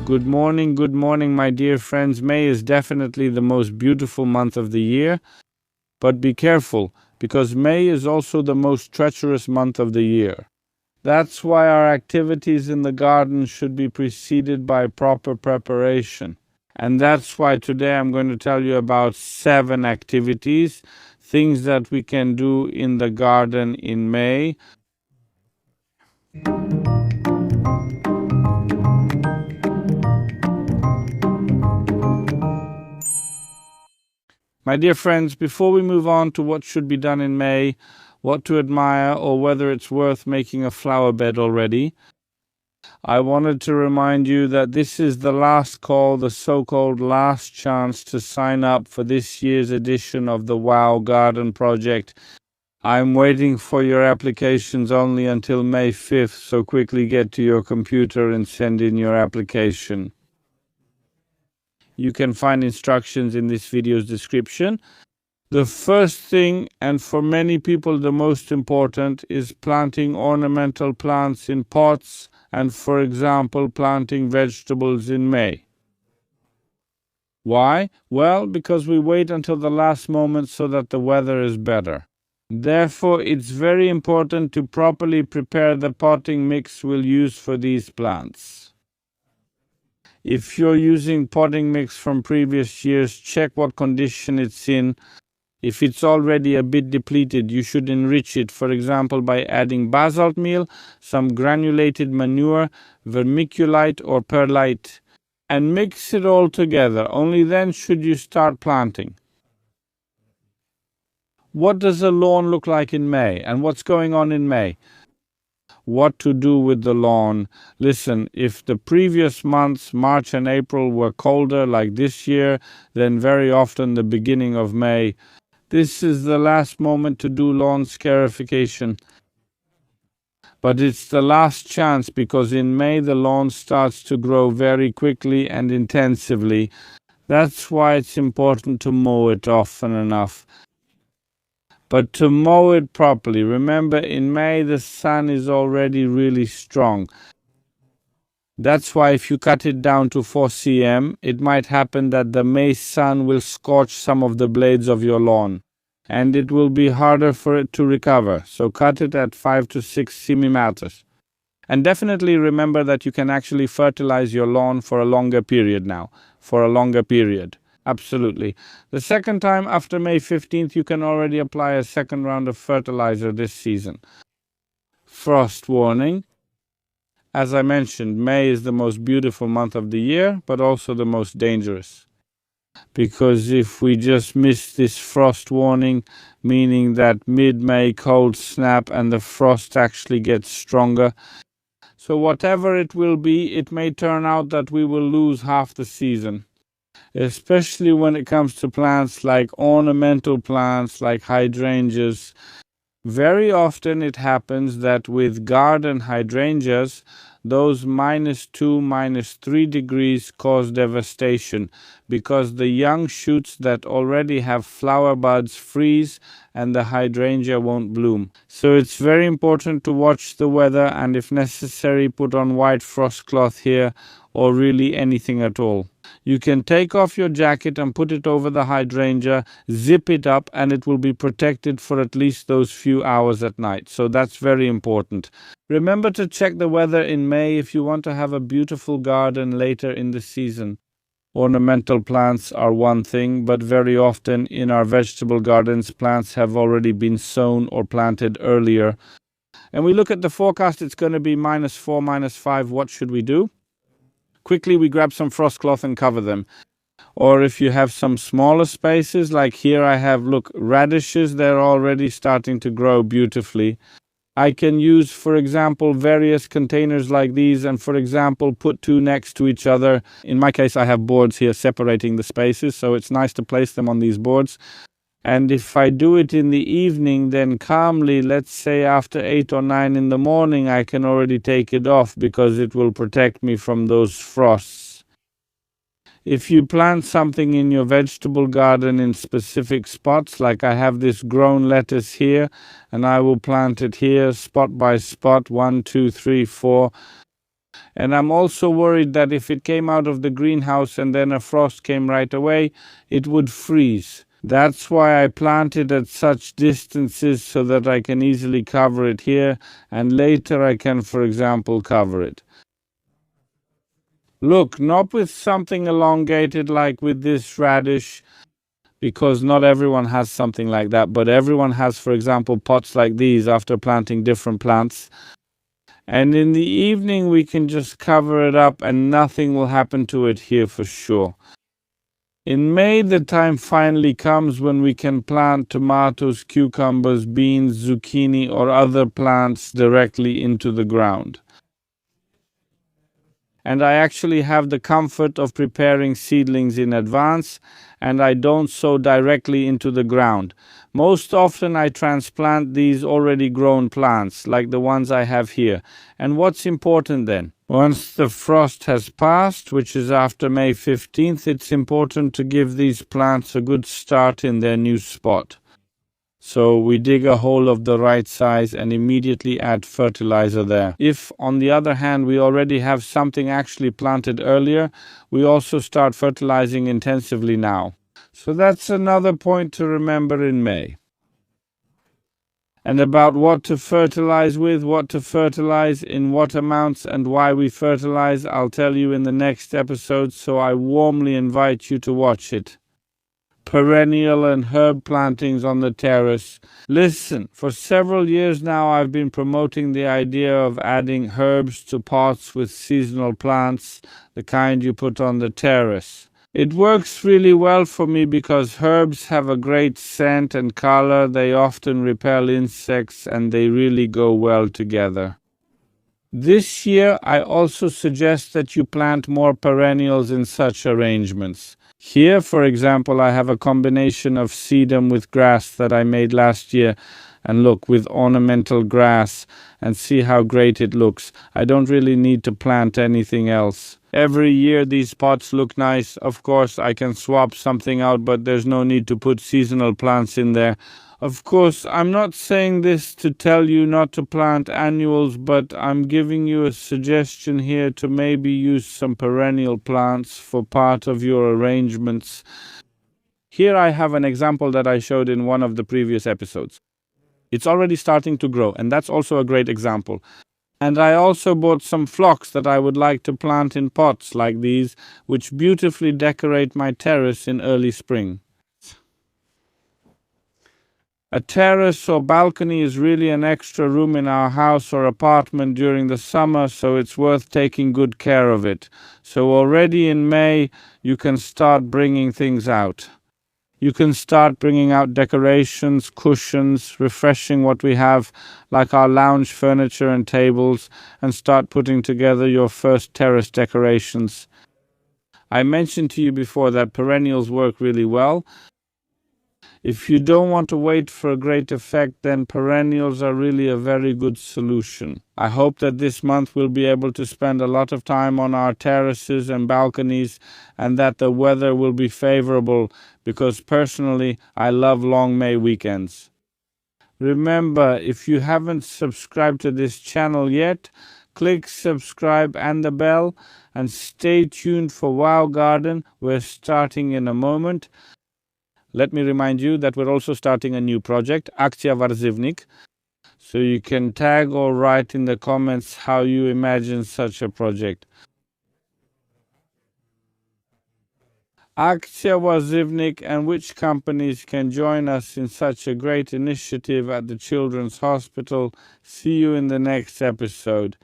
good morning, my dear friends. May is definitely the most beautiful month of the year, but be careful, because May is also the most treacherous month of the year. That's why our activities in the garden should be preceded by proper preparation. And that's why today I'm going to tell you about 7 activities, things that we can do in the garden in May. My dear friends, before we move on to what should be done in May, what to admire, or whether it's worth making a flower bed already, I wanted to remind you that this is the last call, the so-called last chance to sign up for this year's edition of the Wow Garden Project. I'm waiting for your applications only until May 5th, so quickly get to your computer and send in your application. You can find instructions in this video's description. The first thing, and for many people the most important, is planting ornamental plants in pots and, for example, planting vegetables in May. Why? Well, because we wait until the last moment so that the weather is better. Therefore, it's very important to properly prepare the potting mix we'll use for these plants. If you're using potting mix from previous years, check what condition it's in. If it's already a bit depleted, you should enrich it, for example, by adding basalt meal, some granulated manure, vermiculite or perlite, and mix it all together. Only then should you start planting. What does a lawn look like in May, and what's going on in May? What to do with the lawn? Listen, if the previous months, March and April, were colder like this year, then very often the beginning of May, this is the last moment to do lawn scarification. But it's the last chance, because in May the lawn starts to grow very quickly and intensively. That's why it's important to mow it often enough. But to mow it properly, remember in May the sun is already really strong. That's why if you cut it down to 4 cm, it might happen that the May sun will scorch some of the blades of your lawn, and it will be harder for it to recover. So cut it at 5 to 6 centimeters. And definitely remember that you can actually fertilize your lawn for a longer period now, Absolutely. The second time after May 15th, you can already apply a second round of fertilizer this season. Frost warning. As I mentioned, May is the most beautiful month of the year, but also the most dangerous. Because if we just miss this frost warning, meaning that mid-May cold snap and the frost actually gets stronger, so whatever it will be, it may turn out that we will lose half the season. Especially when it comes to plants like ornamental plants like hydrangeas. Very often it happens that with garden hydrangeas, those -2, -3 degrees cause devastation, because the young shoots that already have flower buds freeze and the hydrangea won't bloom. So it's very important to watch the weather and, if necessary, put on white frost cloth here, or really anything at all. You can take off your jacket and put it over the hydrangea, zip it up, and it will be protected for at least those few hours at night. So that's very important. Remember to check the weather in May if you want to have a beautiful garden later in the season. Ornamental plants are one thing, but very often in our vegetable gardens, plants have already been sown or planted earlier. And we look at the forecast, it's going to be -4, -5. What should we do? Quickly, we grab some frost cloth and cover them. Or if you have some smaller spaces, like here I have, look, radishes, they're already starting to grow beautifully. I can use, for example, various containers like these and, for example, put 2 next to each other. In my case, I have boards here separating the spaces, so it's nice to place them on these boards. And if I do it in the evening, then calmly, let's say after 8 or 9 in the morning, I can already take it off, because it will protect me from those frosts. If you plant something in your vegetable garden in specific spots, like I have this grown lettuce here, and I will plant it here spot by spot, 1, 2, 3, 4. And I'm also worried that if it came out of the greenhouse and then a frost came right away, it would freeze. That's why I plant it at such distances so that I can easily cover it here, and later I can, for example, cover it. Look, not with something elongated like with this radish, because not everyone has something like that, but everyone has, for example, pots like these after planting different plants. And in the evening we can just cover it up and nothing will happen to it here for sure. In May, the time finally comes when we can plant tomatoes, cucumbers, beans, zucchini, or other plants directly into the ground. And I actually have the comfort of preparing seedlings in advance, and I don't sow directly into the ground. Most often I transplant these already grown plants, like the ones I have here. And what's important then? Once the frost has passed, which is after May 15th, it's important to give these plants a good start in their new spot. So we dig a hole of the right size and immediately add fertilizer there. If, on the other hand, we already have something actually planted earlier, we also start fertilizing intensively now. So that's another point to remember in May. And about what to fertilize with, what to fertilize, in what amounts, and why we fertilize, I'll tell you in the next episode, so I warmly invite you to watch it. Perennial and herb plantings on the terrace. Listen, for several years now I've been promoting the idea of adding herbs to pots with seasonal plants, the kind you put on the terrace. It works really well for me because herbs have a great scent and color, they often repel insects, and they really go well together. This year I also suggest that you plant more perennials in such arrangements. Here, for example, I have a combination of sedum with grass that I made last year. And look, with ornamental grass, and see how great it looks. I don't really need to plant anything else. Every year these pots look nice. Of course, I can swap something out, but there's no need to put seasonal plants in there. Of course, I'm not saying this to tell you not to plant annuals, but I'm giving you a suggestion here to maybe use some perennial plants for part of your arrangements. Here I have an example that I showed in one of the previous episodes. It's already starting to grow, and that's also a great example. And I also bought some phlox that I would like to plant in pots like these, which beautifully decorate my terrace in early spring. A terrace or balcony is really an extra room in our house or apartment during the summer, so it's worth taking good care of it. So already in May, you can start bringing things out. You can start bringing out decorations, cushions, refreshing what we have, like our lounge furniture and tables, and start putting together your first terrace decorations. I mentioned to you before that perennials work really well. If you don't want to wait for a great effect, then perennials are really a very good solution. I hope that this month we'll be able to spend a lot of time on our terraces and balconies, and that the weather will be favorable, because personally I love long May weekends. Remember, if you haven't subscribed to this channel yet, click subscribe and the bell, and stay tuned for Wow Garden. We're starting in a moment. Let me remind you that we're also starting a new project, Akcja Warzywnik, so you can tag or write in the comments how you imagine such a project. Akcja Warzywnik, and which companies can join us in such a great initiative at the Children's Hospital. See you in the next episode.